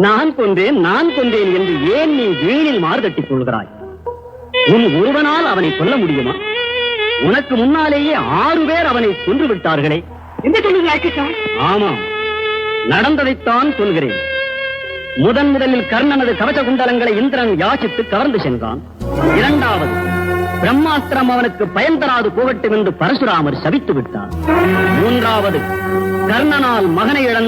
நான் கொன்றேன் என்று ஏன் நீ வீணில் மாறுதட்டிக் கொள்கிறாய்? உன் ஒருவனால் அவனை கொல்ல முடியுமா? உனக்கு முன்னாலேயே 6 பேர் அவனை கொன்று விட்டார்களே. என்ன சொல்லுங்க? ஆமாம், நடந்ததைத்தான் சொல்கிறேன். முதலில் கர்ணனது கவச குண்டலங்களை இந்திரன் யாசித்து கவர்ந்து சென்றான். 2வது, பிரம்மாஸ்திரம் அவனுக்கு பயன் தராது போகட்டும் என்று பரசுராமர் சபித்து விட்டார். 3வது, கர்ணனால் மகனை இழந்த